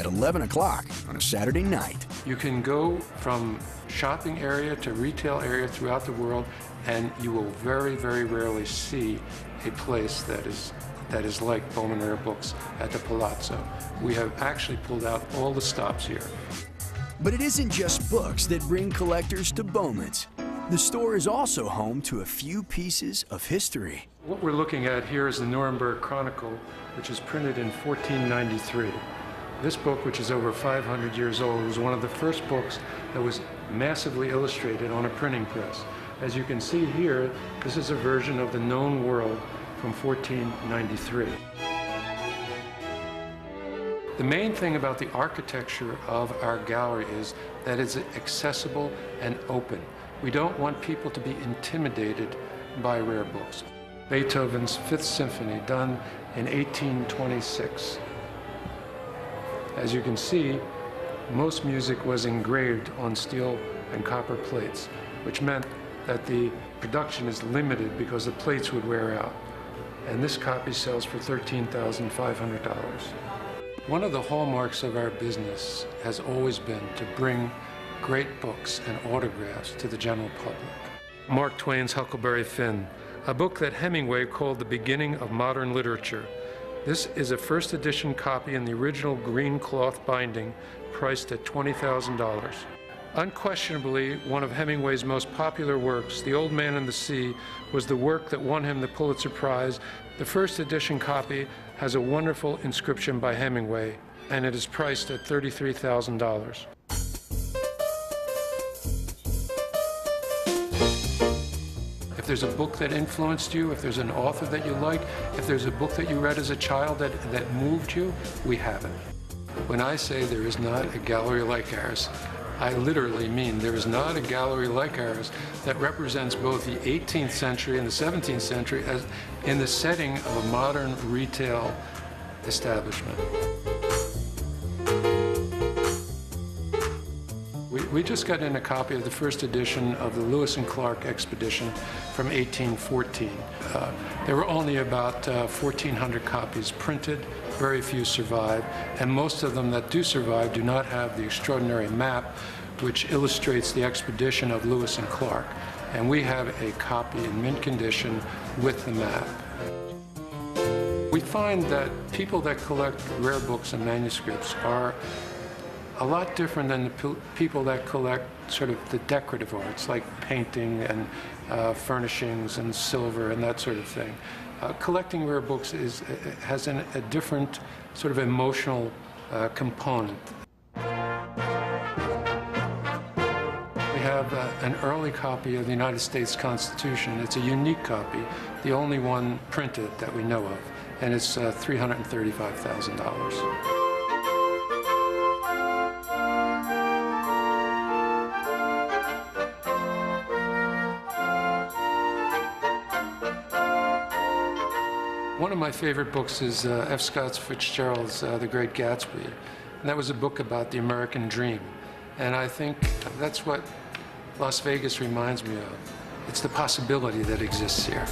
at 11 o'clock on a Saturday night. You can go from shopping area to retail area throughout the world, and you will very, very rarely see a place that is like Bauman Rare Books at the Palazzo. We have actually pulled out all the stops here. But it isn't just books that bring collectors to Bauman's. The store is also home to a few pieces of history. What we're looking at here is the Nuremberg Chronicle, which is printed in 1493. This book, which is over 500 years old, was one of the first books that was massively illustrated on a printing press. As you can see here, this is a version of the known world from 1493. The main thing about the architecture of our gallery is that it's accessible and open. We don't want people to be intimidated by rare books. Beethoven's Fifth Symphony, done in 1826. As you can see, most music was engraved on steel and copper plates, which meant that the production is limited because the plates would wear out. And this copy sells for $13,500. One of the hallmarks of our business has always been to bring great books and autographs to the general public. Mark Twain's Huckleberry Finn, a book that Hemingway called the beginning of modern literature. This is a first edition copy in the original green cloth binding, priced at $20,000. Unquestionably, one of Hemingway's most popular works, The Old Man and the Sea, was the work that won him the Pulitzer Prize. The first edition copy has a wonderful inscription by Hemingway, and it is priced at $33,000. If there's a book that influenced you, if there's an author that you like, if there's a book that you read as a child that moved you, we have it. When I say there is not a gallery like ours, I literally mean there is not a gallery like ours that represents both the 18th century and the 17th century as in the setting of a modern retail establishment. We just got in a copy of the first edition of the Lewis and Clark expedition from 1814. There were only about 1,400 copies printed, very few survive, and most of them that do survive do not have the extraordinary map which illustrates the expedition of Lewis and Clark. And we have a copy in mint condition with the map. We find that people that collect rare books and manuscripts are a lot different than the people that collect sort of the decorative arts, like painting and furnishings and silver and that sort of thing. Collecting rare books has a different sort of emotional component. We have an early copy of the United States Constitution. It's a unique copy, the only one printed that we know of, and it's $335,000. One of my favorite books is F. Scott Fitzgerald's The Great Gatsby. And that was a book about the American dream. And I think that's what Las Vegas reminds me of. It's the possibility that exists here.